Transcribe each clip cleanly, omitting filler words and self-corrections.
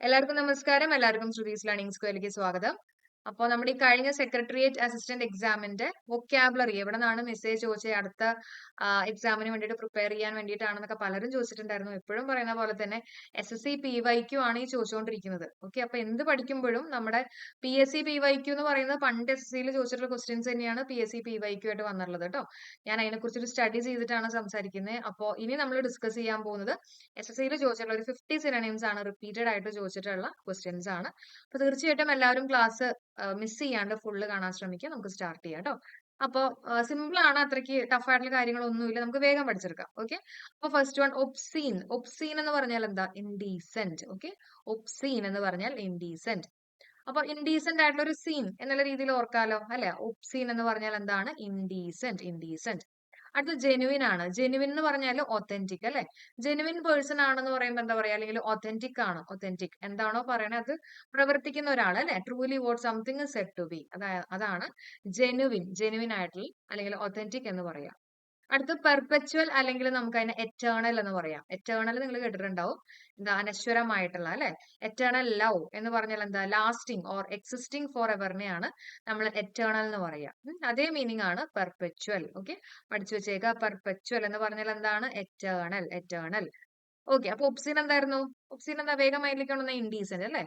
എല്ലാവർക്കും നമസ്കാരം. എല്ലാവർക്കും ശ്രുതീസ് ലേണിംഗ് സ്ക്വയറിലേക്ക് സ്വാഗതം. അപ്പോൾ നമ്മുടെ ഈ കഴിഞ്ഞ സെക്രട്ടേറിയറ്റ് അസിസ്റ്റന്റ് എക്സാമിന്റെ വൊക്കാബുലറി എവിടെ നിന്നാണ് മെസ്സേജ് ചോദിച്ചത് അടുത്ത എക്സാമിന് വേണ്ടിയിട്ട് പ്രിപ്പയർ ചെയ്യാൻ വേണ്ടിയിട്ടാണെന്നൊക്കെ പലരും ചോദിച്ചിട്ടുണ്ടായിരുന്നു. എപ്പോഴും പറയുന്ന പോലെ തന്നെ SSC PYQ ആണ് ഈ ചോദിച്ചുകൊണ്ടിരിക്കുന്നത്. ഓക്കെ, അപ്പൊ എന്ത് പഠിക്കുമ്പോഴും നമ്മുടെ PSC PYQ എന്ന് പറയുന്നത് പണ്ട് SSCയിൽ ചോദിച്ചിട്ടുള്ള ക്വസ്റ്റ്യൻസ് തന്നെയാണ് PSC PYQ ആയിട്ട് വന്നിട്ടുള്ളത് കേട്ടോ. ഞാൻ അതിനെക്കുറിച്ച് ഒരു സ്റ്റഡി ചെയ്തിട്ടാണ് സംസാരിക്കുന്നത്. അപ്പോൾ ഇനി നമ്മൾ ഡിസ്കസ് ചെയ്യാൻ പോകുന്നത് SSCയിൽ ചോദിച്ചിട്ടുള്ള ഒരു 50 സിനോണിംസ് ആണ്, റിപ്പീറ്റഡ് ആയിട്ട് ചോദിച്ചിട്ടുള്ള ക്വസ്റ്റ്യൻസ് ആണ്. അപ്പൊ തീർച്ചയായിട്ടും എല്ലാവരും ക്ലാസ് മിസ് ചെയ്യാണ്ട് ഫുള്ള് കാണാൻ ശ്രമിക്കുക. നമുക്ക് സ്റ്റാർട്ട് ചെയ്യാം കേട്ടോ. അപ്പൊ സിമ്പിൾ ആണ്, അത്രയ്ക്ക് ടഫ് ആയിട്ടുള്ള കാര്യങ്ങളൊന്നുമില്ല, നമുക്ക് വേഗം പഠിച്ചെടുക്കാം. ഓക്കെ, അപ്പൊ ഫസ്റ്റ് വൺ ഒബ്സീൻ. ഒബ്സീൻ എന്ന് പറഞ്ഞാൽ എന്താ? ഇൻഡീസെന്റ്. ഓക്കെ, ഒബ്സീൻ എന്ന് പറഞ്ഞാൽ ഇൻഡീസെന്റ്. അപ്പൊ ഇൻഡീസെന്റ് ആയിട്ടുള്ള ഒരു സീൻ എന്നുള്ള രീതിയിൽ ഓർക്കാലോ അല്ലെ. ഒബ്സീൻ എന്ന് പറഞ്ഞാൽ എന്താണ്? ഇൻഡീസെന്റ്. ഇൻഡീസെന്റ്. അടുത്ത ജെനുവിൻ ആണ്. ജെനുവിൻ എന്ന് പറഞ്ഞാൽ ഒത്തന്റിക് അല്ലെ. ജെനുവിൻ പേഴ്സൺ ആണെന്ന് പറയുമ്പോൾ എന്താ പറയാ, അല്ലെങ്കിൽ ഒത്തന്റിക് ആണ്. ഒത്തന്റിക് എന്താണോ പറയണത് അത് പ്രവർത്തിക്കുന്ന ഒരാൾ അല്ലെ. Truly what something said to be, അതാണ് ജെനുവിൻ. ജെനുവിൻ ആയിട്ടുള്ള അല്ലെങ്കിൽ ഒത്തന്റിക് എന്ന് പറയാം. അടുത്ത പെർപെച്വൽ, അല്ലെങ്കിൽ നമുക്ക് അതിനെ എറ്റേണൽ എന്ന് പറയാം. എറ്റേണൽ നിങ്ങൾ കേട്ടിട്ടുണ്ടാവും, എന്താ? അനശ്വരമായിട്ടുള്ള അല്ലെ. എറ്റേണൽ ലവ് എന്ന് പറഞ്ഞാൽ എന്താ? ലാസ്റ്റിംഗ് ഓർ എക്സിസ്റ്റിംഗ് ഫോർ എവറിനെയാണ് നമ്മൾ എറ്റേണൽ എന്ന് പറയാം. അതേ മീനിങ് ആണ് പെർപെച്വൽ. ഓക്കെ, പഠിച്ചു വെച്ചേക്ക. പെർപെച്വൽ എന്ന് പറഞ്ഞാൽ എന്താണ്? എറ്റേണൽ. എറ്റേണൽ. ഓക്കെ, അപ്പൊ ഒബ്സീൻ എന്തായിരുന്നു? ഒബ്സീൻ എന്താ? വേഗം മൈൻഡിലേക്ക് കൊണ്ടുവന്ന ഇൻഡീസെന്റ് അല്ലെ.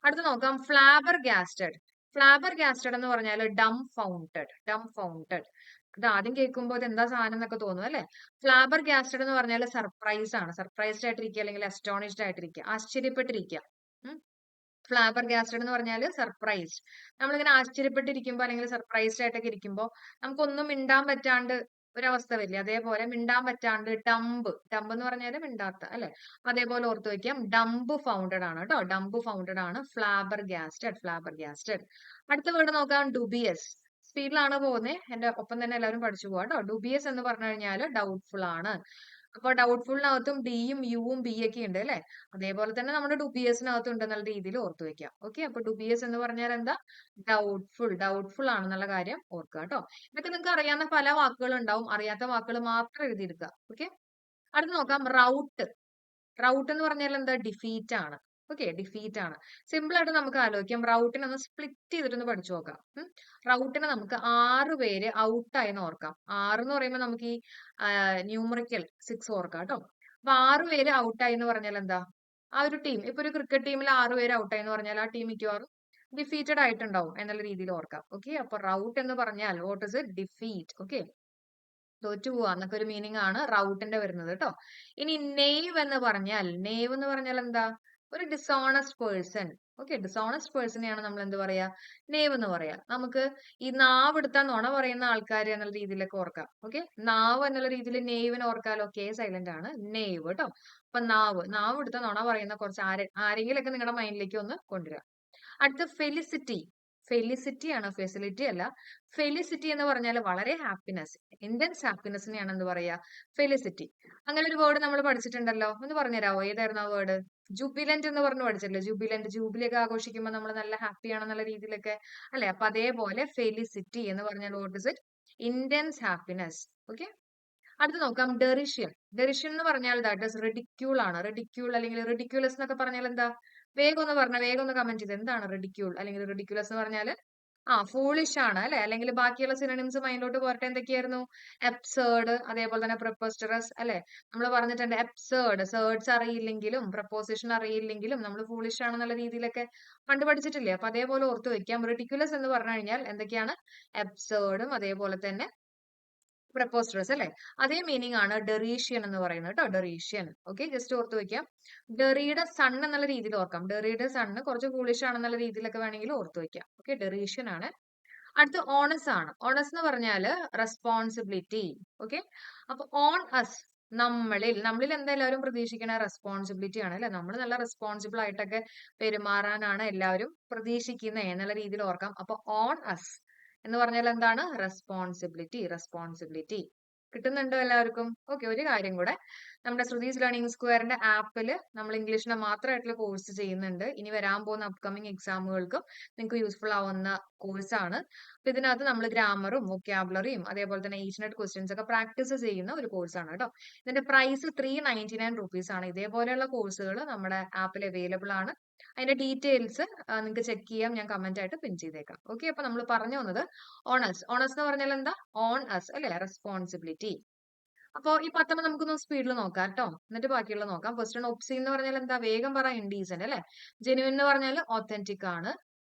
അടുത്ത് നോക്കാം, ഫ്ലാബർ ഗാസ്റ്റഡ്. ഫ്ലാബർ ഗാസ്റ്റഡ് എന്ന് പറഞ്ഞാൽ ഡം ഫൗണ്ടഡ്. ഡം ഫൗണ്ടഡ്. ഇത് ആദ്യം കേൾക്കുമ്പോൾ ഇത് എന്താ സാധനം എന്നൊക്കെ തോന്നും അല്ലെ. ഫ്ലാബർ ഗാസ്റ്റഡ് എന്ന് പറഞ്ഞാൽ സർപ്രൈസ് ആണ്. സർപ്രൈസ്ഡ് ആയിട്ടിരിക്കുക, അല്ലെങ്കിൽ അസ്റ്റോണിഷ്ഡ് ആയിട്ടിരിക്കുക, ആശ്ചര്യപ്പെട്ടിരിക്കുക. ഫ്ലാബർ ഗാസ്റ്റഡ് എന്ന് പറഞ്ഞാൽ സർപ്രൈസ്ഡ്. നമ്മളിങ്ങനെ ആശ്ചര്യപ്പെട്ടിരിക്കുമ്പോൾ അല്ലെങ്കിൽ സർപ്രൈസ്ഡ് ആയിട്ടൊക്കെ ഇരിക്കുമ്പോൾ നമുക്കൊന്നും മിണ്ടാൻ പറ്റാണ്ട് ഒരവസ്ഥ വരില്ലേ, അതേപോലെ മിണ്ടാൻ പറ്റാണ്ട് ഡംബ്. ഡംബ് എന്ന് പറഞ്ഞാൽ മിണ്ടാത്ത അല്ലെ. അതേപോലെ ഓർത്ത് വെക്കാം, ഡംബ് ഫൗണ്ടഡ് ആണ് കേട്ടോ. ഡംബ് ഫൗണ്ടഡ് ആണ് ഫ്ലാബർ ഗാസ്റ്റഡ്. ഫ്ലാബർ ഗാസ്റ്റഡ്. അടുത്ത വേർഡ് നോക്കാം, ഡുബിയസ്. സ്പീഡിലാണ് പോകുന്നത്, എന്റെ ഒപ്പം തന്നെ എല്ലാവരും പഠിച്ചു പോവാ കേട്ടോ. ഡുബിയസ് എന്ന് പറഞ്ഞു കഴിഞ്ഞാൽ ഡൗട്ട്ഫുൾ ആണ്. അപ്പൊ ഡൗട്ട്ഫുളിനകത്തും ഡിയും യുവും ബി ഒക്കെ ഉണ്ട് അല്ലെ. അതേപോലെ തന്നെ നമ്മുടെ ഡുബിയസിനകത്തും ഉണ്ട് എന്നുള്ള രീതിയിൽ ഓർത്ത് വെക്കാം. ഓക്കെ, അപ്പൊ ഡുബിയസ് എന്ന് പറഞ്ഞാൽ എന്താ? ഡൗട്ട്ഫുൾ. ഡൗട്ട്ഫുൾ ആണെന്നുള്ള കാര്യം ഓർക്കുക കേട്ടോ. ഇതൊക്കെ നിങ്ങൾക്ക് അറിയാവുന്ന പല വാക്കുകൾ ഉണ്ടാവും, അറിയാത്ത വാക്കുകൾ മാത്രം എഴുതിയെടുക്കുക. ഓക്കെ, അടുത്ത് നോക്കാം, റൗട്ട്. റൗട്ട് എന്ന് പറഞ്ഞാൽ എന്താ? ഡിഫീറ്റ് ആണ്. ഓക്കെ, ഡിഫീറ്റ് ആണ്. സിമ്പിൾ ആയിട്ട് നമുക്ക് ആലോചിക്കാം, റൗട്ടിനെ ഒന്ന് സ്പ്ലിറ്റ് ചെയ്തിട്ടൊന്ന് പഠിച്ചു നോക്കാം. റൗട്ടിനെ നമുക്ക് 6 പേര് ഔട്ടായി എന്ന് ഓർക്കാം. 6 എന്ന് പറയുമ്പോൾ നമുക്ക് ഈ ന്യൂമറിക്കൽ 6 ഓർക്കാം കേട്ടോ. അപ്പൊ 6 പേര് ഔട്ടായി എന്ന് പറഞ്ഞാൽ എന്താ? ആ ഒരു ടീം, ഇപ്പൊ ഒരു ക്രിക്കറ്റ് ടീമിൽ 6 പേര് ഔട്ടായി എന്ന് പറഞ്ഞാൽ ആ ടീം മിക്കവാറും ഡിഫീറ്റഡ് ആയിട്ടുണ്ടാവും എന്നുള്ള രീതിയിൽ ഓർക്കാം. ഓക്കെ, അപ്പൊ റൗട്ട് എന്ന് പറഞ്ഞാൽ what is it? Defeat. Okay, തോറ്റു പോവാ എന്നൊക്കെ ഒരു മീനിങ് ആണ് റൗട്ടിന്റെ വരുന്നത് കേട്ടോ. ഇനി നെയ്വ് എന്ന് പറഞ്ഞാൽ, നെയ്വ് എന്ന് പറഞ്ഞാൽ എന്താ? ഒരു ഡിസോണസ്റ്റ് പേഴ്സൺ. ഓക്കെ, ഡിസോണസ്റ്റ് പേഴ്സണെയാണ് നമ്മൾ എന്ത് പറയാ? നെയ്വ് എന്ന് പറയാ. നമുക്ക് ഈ നാവ് എടുത്താൽ നുണ പറയുന്ന ആൾക്കാർ എന്നുള്ള രീതിയിലൊക്കെ ഓർക്കാം. ഓക്കെ, നാവ് എന്നുള്ള രീതിയിൽ നെയ്വിനെ ഓർക്കാലോ. കെ സൈലന്റ് ആണ്, നെയ്വ് കേട്ടോ. അപ്പൊ നാവ്, നാവ് എടുത്താൽ നുണ പറയുന്ന കുറച്ച് ആരെങ്കിലും ഒക്കെ നിങ്ങളുടെ മൈൻഡിലേക്ക് ഒന്ന് കൊണ്ടുവരിക. അടുത്ത ഫെലിസിറ്റി. ഫെലിസിറ്റി ആണ്, ഫെസിലിറ്റി അല്ല. ഫെലിസിറ്റി എന്ന് പറഞ്ഞാൽ വളരെ ഹാപ്പിനെസ്, ഇന്റൻസ് ഹാപ്പിനെസ്സിനെയാണ് എന്ത് പറയാ? ഫെലിസിറ്റി. അങ്ങനെ ഒരു വേർഡ് നമ്മൾ പഠിച്ചിട്ടുണ്ടല്ലോ, ഒന്ന് പറഞ്ഞുതരാമോ? ഏതായിരുന്നു ആ വേർഡ്? ജുബിലന്റ് എന്ന് പറഞ്ഞു പഠിച്ചല്ലോ. ജുബിലന്റ്, ജൂബിലി ഒക്കെ ആഘോഷിക്കുമ്പോൾ നമ്മൾ നല്ല ഹാപ്പി ആണെന്നുള്ള രീതിയിലൊക്കെ അല്ലെ. അപ്പൊ അതേപോലെ ഫെലിസിറ്റി എന്ന് പറഞ്ഞാൽ what is it? Intense happiness. Okay, അടുത്ത് നോക്കാം, ഡെറിഷ്യൻ. ഡെറിഷ്യൻ എന്ന് പറഞ്ഞാൽ ദാറ്റ് ഇസ് റിഡിക്യൂൾ ആണ്. റിഡിക്യൂൾ അല്ലെങ്കിൽ റിഡിക്യുലസ് എന്നൊക്കെ പറഞ്ഞാൽ എന്താ? വേഗം ഒന്ന് പറഞ്ഞ, വേഗം ഒന്ന് കമന്റ് ചെയ്ത്, എന്താണ് റിഡിക്യൂൾ അല്ലെങ്കിൽ റിഡിക്യുലസ് എന്ന് പറഞ്ഞാൽ? ഫൂളിഷ് ആണ് അല്ലെ. അല്ലെങ്കിൽ ബാക്കിയുള്ള സിനോണിംസ് മൈൻഡിലോട്ട് പോരട്ടെ. എന്തൊക്കെയായിരുന്നു? എബ്സേർഡ്, അതേപോലെ തന്നെ പ്രിപ്പോസ്റ്ററസ് അല്ലെ. നമ്മൾ പറഞ്ഞിട്ടുണ്ട് എബ്സേർഡ്, സേർഡ്സ് അറിയില്ലെങ്കിലും പ്രപ്പോസിഷൻ അറിയില്ലെങ്കിലും നമ്മൾ ഫൂളിഷ് ആണെന്നുള്ള രീതിയിലൊക്കെ പണ്ട് പഠിച്ചിട്ടില്ലേ. അപ്പൊ അതേപോലെ ഓർത്ത് വെക്കാം. റിഡിക്യുലസ് എന്ന് പറഞ്ഞു കഴിഞ്ഞാൽ എന്തൊക്കെയാണ്? എബ്സേർഡും അതേപോലെ തന്നെ പ്രപ്പോസ്റ്ററസ് അല്ലെ. അതേ മീനിങ് ആണ് ഡെറീഷ്യൻ എന്ന് പറയുന്നത് കേട്ടോ. ഡെറീഷ്യൻ. ഓക്കെ, ജസ്റ്റ് ഓർത്ത് വെക്കാം. ഡെറിയുടെ സൺ എന്നുള്ള രീതിയിൽ ഓർക്കാം. ഡെറിയുടെ സണ്ണ് കുറച്ച് ഫൂളിഷ് ആണെന്നുള്ള രീതിയിലൊക്കെ വേണമെങ്കിൽ ഓർത്ത് വെക്കാം. ഓക്കെ, ഡെറീഷ്യൻ ആണ്. അടുത്ത ഓണസ് ആണ്. ഓണസ് എന്ന് പറഞ്ഞാല് റെസ്പോൺസിബിലിറ്റി. ഓക്കെ, അപ്പൊ ഓൺ അസ്, നമ്മളിൽ. നമ്മളിൽ എന്താ എല്ലാവരും പ്രതീക്ഷിക്കണ? റെസ്പോൺസിബിലിറ്റി ആണ് അല്ലെ. നമ്മൾ നല്ല റെസ്പോൺസിബിൾ ആയിട്ടൊക്കെ പെരുമാറാനാണ് എല്ലാവരും പ്രതീക്ഷിക്കുന്നത് എന്നുള്ള രീതിയിൽ ഓർക്കാം. അപ്പൊ ഓൺ അസ് എന്ന് പറഞ്ഞാൽ എന്താണ്? റെസ്പോൺസിബിലിറ്റി. റെസ്പോൺസിബിലിറ്റി. കിട്ടുന്നുണ്ടോ എല്ലാവർക്കും? ഓക്കെ, ഒരു കാര്യം കൂടെ, നമ്മുടെ ശ്രുതീസ് ലേണിംഗ് സ്ക്വയറിന്റെ ആപ്പിൽ നമ്മൾ ഇംഗ്ലീഷിനെ മാത്രമായിട്ടുള്ള കോഴ്സ് ചെയ്യുന്നുണ്ട്. ഇനി വരാൻ പോകുന്ന അപ്കമിങ് എക്സാമുകൾക്കും നിങ്ങൾക്ക് യൂസ്ഫുൾ ആവുന്ന കോഴ്സാണ്. അപ്പൊ ഇതിനകത്ത് നമ്മൾ ഗ്രാമറും വൊക്കാബുലറിയും അതേപോലെ തന്നെ ഏഷ്യനെറ്റ് ക്വസ്റ്റ്യൻസ് ഒക്കെ പ്രാക്ടീസ് ചെയ്യുന്ന ഒരു കോഴ്സാണ് കേട്ടോ. ഇതിന്റെ പ്രൈസ് 399 റുപ്പീസ് ആണ്. ഇതേപോലെയുള്ള കോഴ്സുകൾ നമ്മുടെ ആപ്പിൽ അവൈലബിൾ ആണ്. അതിന്റെ ഡീറ്റെയിൽസ് നിങ്ങൾക്ക് ചെക്ക് ചെയ്യാം, ഞാൻ കമന്റ് ആയിട്ട് പിൻ ചെയ്തേക്കാം. ഓക്കെ, അപ്പൊ നമ്മൾ പറഞ്ഞു വന്നത് ഓണേഴ്സ്. ഓണേഴ്സ് എന്ന് പറഞ്ഞാൽ എന്താ? ഓൺ അസ് അല്ലെ, റെസ്പോൺസിബിലിറ്റി. അപ്പൊ ഈ 10 നമുക്കൊന്ന് സ്പീഡിൽ നോക്കാം കേട്ടോ, എന്നിട്ട് ബാക്കിയുള്ള നോക്കാം. ഫസ്റ്റ് ആണ് ഒബ്സീൻ എന്ന് പറഞ്ഞാൽ എന്താ? വേഗം പറ, ഇൻഡീസന്റ് അല്ലെ. ജെനുവിൻ എന്ന് പറഞ്ഞാൽ ഒത്തന്റിക് ആണ്.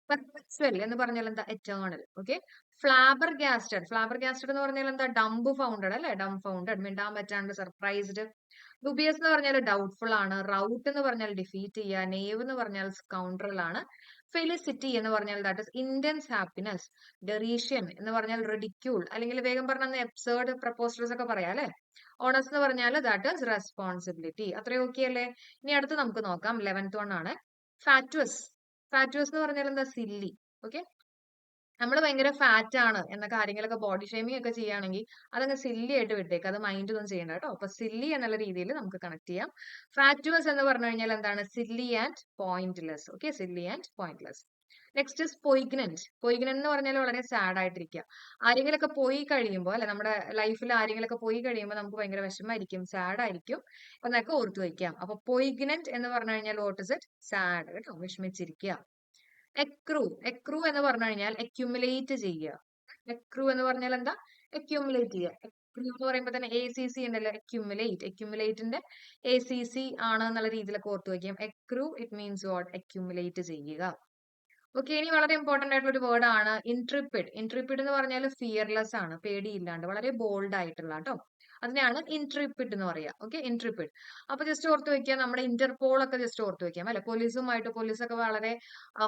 പെർപെച്വൽ എന്ന് പറഞ്ഞാൽ എന്താ? എറ്റേണൽ. ഓക്കെ. ഫ്ലാബർ ഗാസ്റ്റഡ്, ഫ്ലാബർ ഗാസ്റ്റഡ് എന്ന് പറഞ്ഞാൽ എന്താ? ഡംബ് ഫൗണ്ടഡ് അല്ലെ, ഡം ഫൗണ്ടഡ്, മിണ്ടാൻ പറ്റാണ്ട്, സർപ്രൈസ്ഡ്. ഡുബിയസ് എന്ന് പറഞ്ഞാൽ ഡൗട്ട്ഫുൾ ആണ്. റൗട്ട് എന്ന് പറഞ്ഞാൽ ഡിഫീറ്റ് ചെയ്യുക. നേവ് എന്ന് പറഞ്ഞാൽ സ്കൗണ്ടറൽ ആണ്. ഫെലിസിറ്റി എന്ന് പറഞ്ഞാൽ ദാറ്റ് ഇസ് ഇന്റൻസ് ഹാപ്പിനെസ്. ഡെറീഷ്യൻ എന്ന് പറഞ്ഞാൽ റിഡിക്യൂൾ, അല്ലെങ്കിൽ വേഗം പറഞ്ഞ എബ്സേർഡ് പ്രപ്പോസൽസ് ഒക്കെ പറയാം അല്ലെ. ഓണസ് എന്ന് പറഞ്ഞാൽ ദാറ്റ് ഇസ് റെസ്പോൺസിബിലിറ്റി. അത്രയും ഓക്കെ അല്ലേ? ഇനി അടുത്ത് നമുക്ക് നോക്കാം 11th വൺ ആണ് ഫാറ്റുവസ്. ഫാറ്റുവസ് എന്ന് പറഞ്ഞാൽ എന്താ? സില്ലി. ഓക്കെ, നമ്മൾ ഭയങ്കര ഫാറ്റ് ആണ് എന്ന കാര്യങ്ങളൊക്കെ ബോഡി ഷേമിംഗ് ഒക്കെ ചെയ്യുകയാണെങ്കിൽ അതങ്ങ് സില്ലി ആയിട്ട് വിട്ടേക്ക്, അത് മൈൻഡ് ഒന്നും ചെയ്യണ്ട കേട്ടോ. അപ്പൊ സില്ലി എന്നുള്ള രീതിയിൽ നമുക്ക് കണക്ട് ചെയ്യാം. ഫാറ്റുവസ് എന്ന് പറഞ്ഞു കഴിഞ്ഞാൽ എന്താണ്? Silly and pointless. Okay, silly and pointless. Next is poignant. Poignant എന്ന് പറഞ്ഞാൽ വളരെ സാഡ് ആയിട്ടിരിക്കുക. ആരെങ്കിലൊക്കെ പോയി കഴിയുമ്പോൾ അല്ലെ, നമ്മുടെ ലൈഫിൽ ആരെങ്കിലൊക്കെ പോയി കഴിയുമ്പോൾ നമുക്ക് ഭയങ്കര വിഷമായിരിക്കും, സാഡ് ആയിരിക്കും എന്നൊക്കെ ഓർത്തു വയ്ക്കാം. അപ്പൊ പൊയ്ഗ്നന്റ് എന്ന് പറഞ്ഞു കഴിഞ്ഞാൽ വാട്ട് ഇസ് ഇറ്റ്? സാഡ് കേട്ടോ, വിഷമിച്ചിരിക്കുക. എക്രൂ, എക്രൂ എന്ന് പറഞ്ഞു കഴിഞ്ഞാൽ അക്യുമുലേറ്റ് ചെയ്യുക. എക്രൂ എന്ന് പറഞ്ഞാൽ എന്താ? അക്യുമുലേറ്റ് ചെയ്യുക. എക്രൂ എന്ന് പറയുമ്പോൾ തന്നെ ACC ഉണ്ടല്ലോ, അക്യുമുലേറ്റ്. അക്യുമുലേറ്റിന്റെ ACC ആണ് എന്നുള്ള രീതിയിലൊക്കെ ഓർത്ത് വയ്ക്കാം. എക്രൂ ഇറ്റ് മീൻസ് വാട്ട്? അക്യുമുലേറ്റ് ചെയ്യുക. ഓക്കെ, ഇനി വളരെ ഇമ്പോർട്ടന്റ് ആയിട്ടുള്ള ഒരു വേർഡ് ആണ് ഇൻട്രിപ്പിഡ്. ഇൻട്രിപ്പിഡ് എന്ന് പറഞ്ഞാൽ ഫിയർലെസ് ആണ്, പേടിയില്ലാണ്ട്, വളരെ ബോൾഡ് ആയിട്ടുള്ള കേട്ടോ. അതിനെയാണ് ഇൻട്രിപ്പിഡ് എന്ന് പറയാ. ഓക്കെ, ഇൻട്രിപ്പിഡ്. അപ്പൊ ജസ്റ്റ് ഓർത്ത് വെക്കുക, നമ്മുടെ ഇന്റർപോൾ ഒക്കെ ജസ്റ്റ് ഓർത്ത് വെക്കാം അല്ലെ. പോലീസൊക്കെ വളരെ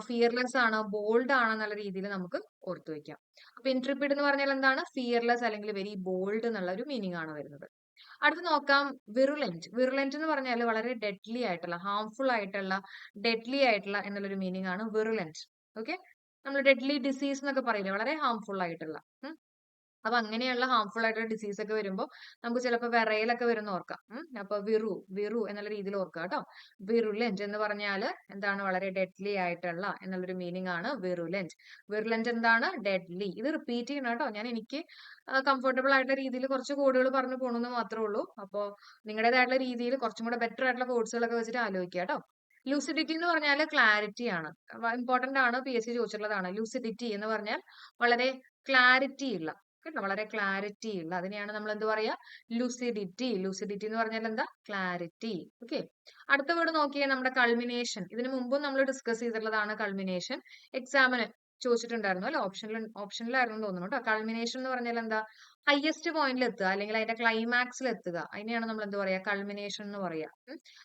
ഫിയർലെസ് ആണ്, ബോൾഡ് ആണ് എന്നുള്ള രീതിയിൽ നമുക്ക് ഓർത്ത് വെക്കാം. അപ്പൊ ഇൻട്രിപ്പിഡ് എന്ന് പറഞ്ഞാൽ എന്താണ്? ഫിയർലെസ് അല്ലെങ്കിൽ വെരി ബോൾഡ് എന്നുള്ള ഒരു മീനിങ് ആണ് വരുന്നത്. അടുത്ത് നോക്കാം വിറുലന്റ്. വിറുലന്റ് എന്ന് പറഞ്ഞാൽ വളരെ ഡെഡ്ലി ആയിട്ടുള്ള, ഹാർംഫുൾ ആയിട്ടുള്ള, ഡെഡ്ലി ആയിട്ടുള്ള എന്നുള്ളൊരു മീനിങ് ആണ് വിറുലന്റ്. ഓക്കെ, നമ്മൾ ഡെഡ്ലി ഡിസീസ് എന്നൊക്കെ പറയില്ലേ, വളരെ ഹാർംഫുൾ ആയിട്ടുള്ള. അപ്പൊ അങ്ങനെയുള്ള ഹാർംഫുൾ ആയിട്ടുള്ള ഡിസീസ് ഒക്കെ വരുമ്പോൾ നമുക്ക് ചിലപ്പോൾ വിറയലൊക്കെ വരുന്ന ഓർക്കാം. അപ്പൊ വിറു, വിറു എന്നുള്ള രീതിയിൽ ഓർക്കുക കേട്ടോ. വിറുലന്റ് എന്ന് പറഞ്ഞാൽ എന്താണ്? വളരെ ഡെഡ്ലി ആയിട്ടുള്ള എന്നുള്ളൊരു മീനിങ് ആണ് വിറുലന്റ്. വിറുലന്റ് എന്താണ്? ഡെഡ്ലി. ഇത് റിപ്പീറ്റ് ചെയ്യണം കേട്ടോ. ഞാൻ എനിക്ക് കംഫർട്ടബിൾ ആയിട്ടുള്ള രീതിയിൽ കുറച്ച് കോഡുകൾ പറഞ്ഞു പോകണമെന്ന് മാത്രമേ ഉള്ളൂ. അപ്പോൾ നിങ്ങളുടേതായിട്ടുള്ള രീതിയിൽ കുറച്ചും കൂടെ ബെറ്റർ ആയിട്ടുള്ള കോഡ്സുകളൊക്കെ വെച്ചിട്ട് ആലോചിക്കുക കേട്ടോ. ലൂസിഡിറ്റി എന്ന് പറഞ്ഞാൽ ക്ലാരിറ്റി ആണ്. ഇമ്പോർട്ടന്റ് ആണ്, PSC ചോദിച്ചിട്ടുള്ളതാണ്. ലൂസിഡിറ്റി എന്ന് പറഞ്ഞാൽ വളരെ ക്ലാരിറ്റി ഉള്ള കേട്ടോ, വളരെ ക്ലാരിറ്റി ഉള്ള, അതിനെയാണ് നമ്മൾ എന്ത് പറയാ? ലൂസിഡിറ്റി. ലൂസിഡിറ്റി എന്ന് പറഞ്ഞാൽ എന്താ? ക്ലാരിറ്റി. ഓക്കെ, അടുത്ത വേർഡ് നോക്കിയാൽ നമ്മുടെ കൾമിനേഷൻ. ഇതിനു മുമ്പും നമ്മൾ ഡിസ്കസ് ചെയ്തിട്ടുള്ളതാണ് കൾമിനേഷൻ. എക്സാമിന് ചോദിച്ചിട്ടുണ്ടായിരുന്നു അല്ലെ, ഓപ്ഷനിലായിരുന്നു തോന്നുന്നു കേട്ടോ. കൾമിനേഷൻ എന്ന് പറഞ്ഞാൽ എന്താ? ഹയസ്റ്റ് പോയിന്റിൽ എത്തുക, അല്ലെങ്കിൽ അതിന്റെ ക്ലൈമാക്സിൽ എത്തുക. അതിനെയാണ് നമ്മൾ എന്ത് പറയാ? കൾമിനേഷൻ എന്ന് പറയാ.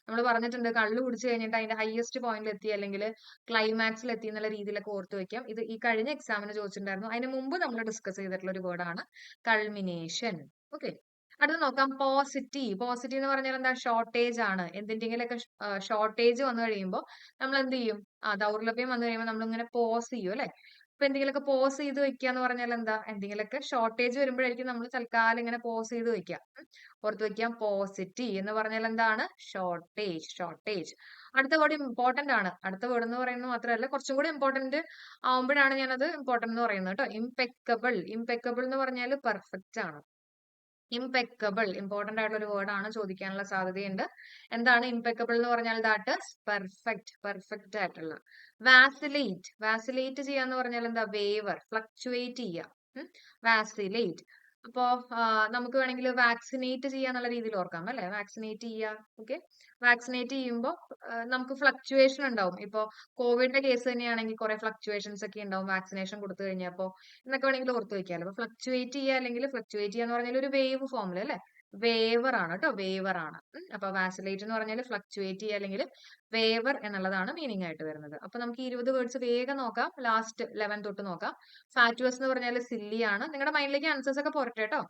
നമ്മൾ പറഞ്ഞിട്ടുണ്ട്, കള്ളു കുടിച്ചു കഴിഞ്ഞിട്ട് അതിന്റെ ഹയസ്റ്റ് പോയിന്റിൽ എത്തി, അല്ലെങ്കിൽ ക്ലൈമാക്സിൽ എത്തി എന്നുള്ള രീതിയിലൊക്കെ ഓർത്ത് വെക്കാം. ഇത് ഈ കഴിഞ്ഞ എക്സാമിന് ചോദിച്ചിട്ടുണ്ടായിരുന്നു. അതിന് മുമ്പ് നമ്മൾ ഡിസ്കസ് ചെയ്തിട്ടുള്ള ഒരു വേർഡാണ് കൾമിനേഷൻ. ഓക്കെ, അടുത്ത് നോക്കാം പോസിറ്റി. പോസിറ്റി എന്ന് പറഞ്ഞാൽ എന്താ? ഷോർട്ടേജ് ആണ്. എന്തിന്റെങ്കിലൊക്കെ ഷോർട്ടേജ് വന്നു കഴിയുമ്പോൾ നമ്മൾ എന്ത് ചെയ്യും? ദൗർലഭ്യം വന്നു കഴിയുമ്പോൾ നമ്മൾ ഇങ്ങനെ പോസ് ചെയ്യും അല്ലെ. ഇപ്പൊ എന്തെങ്കിലുമൊക്കെ പോസ് ചെയ്ത് വെക്കുക എന്ന് പറഞ്ഞാൽ എന്താ? എന്തെങ്കിലുമൊക്കെ ഷോർട്ടേജ് വരുമ്പോഴായിരിക്കും നമ്മൾ തൽക്കാലം ഇങ്ങനെ പോസ് ചെയ്ത് വെക്കുക. ഓർത്ത് വെക്കാം, പോസിറ്റി എന്ന് പറഞ്ഞാൽ എന്താണ്? Shortage, shortage. അടുത്ത വേർഡ് ഇമ്പോർട്ടന്റ് ആണ്. അടുത്ത വേർഡ് എന്ന് പറയുന്നത് മാത്രമല്ല, കുറച്ചും കൂടി ഇമ്പോർട്ടന്റ് ആവുമ്പോഴാണ് ഞാനത് ഇമ്പോർട്ടന്റ് എന്ന് പറയുന്നത് കേട്ടോ. ഇംപെക്കബിൾ. ഇംപെക്കബിൾ എന്ന് പറഞ്ഞാൽ പെർഫെക്റ്റ് ആണ്. ഇംപെക്കബിൾ ഇമ്പോർട്ടന്റ് ആയിട്ടുള്ള ഒരു വേർഡ് ആണ്, ചോദിക്കാനുള്ള സാധ്യതയുണ്ട്. എന്താണ് ഇംപെക്കബിൾ എന്ന് പറഞ്ഞാൽ? ദാറ്റ് ഇസ് പെർഫെക്റ്റ്, പെർഫെക്റ്റ് ആയിട്ടുള്ള. വാസിലേറ്റ്. വാസിലേറ്റ് ചെയ്യാന്ന് പറഞ്ഞാൽ എന്താ? വേവർ, ഫ്ലക്ച്വേറ്റ് ചെയ്യുക. വാസിലേറ്റ്. അപ്പോ നമുക്ക് വേണമെങ്കിൽ വാക്സിനേറ്റ് ചെയ്യാന്നുള്ള രീതിയിൽ ഓർക്കാം അല്ലെ. വാക്സിനേറ്റ് ചെയ്യുക. ഓക്കെ, വാക്സിനേറ്റ് ചെയ്യുമ്പോൾ നമുക്ക് ഫ്ലക്ച്വേഷൻ ഉണ്ടാവും. ഇപ്പോ കോവിഡിന്റെ കേസ് തന്നെയാണെങ്കിൽ കുറെ ഫ്ലക്ച്വേഷൻസ് ഒക്കെ ഉണ്ടാവും വാക്സിനേഷൻ കൊടുത്തു കഴിഞ്ഞപ്പോ എന്നൊക്കെ വേണമെങ്കിൽ ഓർത്ത് വെക്കാമല്ലോ. അപ്പൊ ഫ്ലക്ച്വേറ്റ് ചെയ്യുക, അല്ലെങ്കിൽ ഫ്ലക്ച്വേറ്റ് ചെയ്യുക എന്ന് പറഞ്ഞാൽ ഒരു വേവ് ഫോമിൽ അല്ലെ. വേവർ ആണ് കേട്ടോ, വേവർ ആണ്. അപ്പൊ വാസിലേറ്റ് എന്ന് പറഞ്ഞാൽ ഫ്ലക്ച്വേറ്റ് ചെയ്യുക അല്ലെങ്കിൽ വേവർ എന്നുള്ളതാണ് മീനിങ് ആയിട്ട് വരുന്നത്. അപ്പൊ നമുക്ക് 20 വേർഡ്സ് വേഗം നോക്കാം. ലാസ്റ്റ് 11 തൊട്ട് നോക്കാം. ഫാറ്റുവസ് എന്ന് പറഞ്ഞാൽ സില്ലി ആണ്. നിങ്ങളുടെ മൈൻഡിലേക്ക് ആൻസേഴ്സ് ഒക്കെ പോരട്ടെ കേട്ടോ.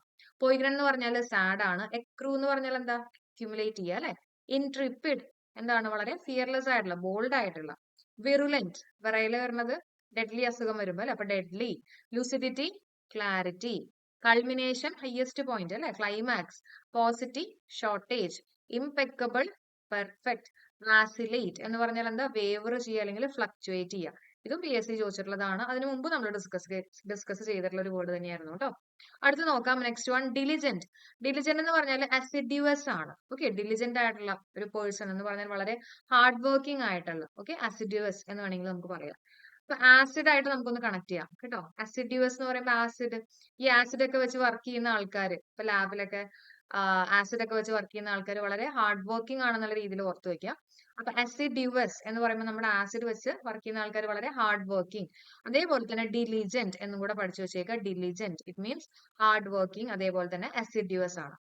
പോയിഗ്രൻ എന്ന് പറഞ്ഞാൽ സാഡ് ആണ്. എക്രൂ എന്ന് പറഞ്ഞാൽ എന്താ? അക്യുമുലേറ്റ് ചെയ്യുക അല്ലെ. ഇൻട്രിപ്പിഡ് എന്താണ്? വളരെ ഫിയർലെസ് ആയിട്ടുള്ള, ബോൾഡ് ആയിട്ടുള്ള. വിറുലന്റ് വിറയില് വരുന്നത് ഡെഡ്ലി അസുഖം വരുമ്പോൾ അല്ലെ, അപ്പൊ deadly. Lucidity clarity. Culmination highest point അല്ലെ, climax. Paucity shortage. Impeccable perfect. Vacillate എന്ന് പറഞ്ഞാൽ എന്താ? വേവർ ചെയ്യുക അല്ലെങ്കിൽ ഫ്ലക്ച്വേറ്റ് ചെയ്യുക. ഇതും PSC ചോദിച്ചിട്ടുള്ളതാണ്. അതിനു മുമ്പ് നമ്മൾ ഡിസ്കസ് ചെയ്തിട്ടുള്ള ഒരു വേർഡ് തന്നെയായിരുന്നു കേട്ടോ. അടുത്ത് നോക്കാം, നെക്സ്റ്റ് വൺ ഡിലിജന്റ്. ഡിലിജന്റ് എന്ന് പറഞ്ഞാൽ അസിഡ്യൂസ് ആണ്. ഓക്കെ, ഡിലിജന്റ് ആയിട്ടുള്ള ഒരു പേഴ്സൺ എന്ന് പറഞ്ഞാൽ വളരെ ഹാർഡ് വർക്കിംഗ് ആയിട്ടുള്ള, ഓക്കെ, അസിഡ്യൂസ് എന്ന് വേണമെങ്കിൽ നമുക്ക് പറയാം. അപ്പൊ ആസിഡ് ആയിട്ട് നമുക്കൊന്ന് കണക്ട് ചെയ്യാം കേട്ടോ. അസിഡ്യൂസ് എന്ന് പറയുമ്പോൾ ആസിഡ്, ഈ ആസിഡ് ഒക്കെ വെച്ച് വർക്ക് ചെയ്യുന്ന ആൾക്കാർ, ഇപ്പൊ ലാബിലൊക്കെ ആസിഡ് ഒക്കെ വെച്ച് വർക്ക് ചെയ്യുന്ന ആൾക്കാർ വളരെ ഹാർഡ് വർക്കിംഗ് ആണെന്നുള്ള രീതിയിൽ ഓർത്ത് വെക്കുക. അപ്പൊ അസിഡ്യൂസ് എന്ന് പറയുമ്പോൾ നമ്മുടെ ആസിഡ് വെച്ച് വർക്ക് ചെയ്യുന്ന ആൾക്കാർ വളരെ ഹാർഡ് വർക്കിംഗ്. അതേപോലെ തന്നെ ഡിലിജന്റ് എന്നും കൂടെ പഠിച്ചു വെച്ചേക്കുക. Diligent it means hard working, അതേപോലെ തന്നെ അസിഡ്യൂസ് ആണ്.